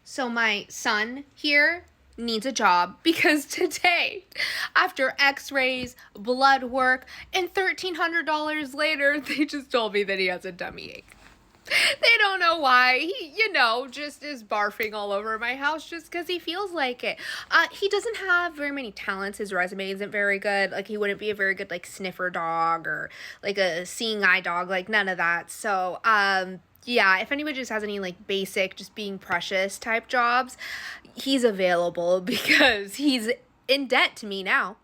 So my son here needs a job because today, after x-rays, blood work, and $1,300 later, they just told me that he has a tummy ache. They don't know why. He, just is barfing all over my house just because he feels like it. He doesn't have very many talents. His resume isn't very good. Like, he wouldn't be a very good, like, sniffer dog or, like, a seeing eye dog. Like, none of that. So, yeah, if anybody just has any, like, basic, just being precious type jobs, he's available because he's in debt to me now.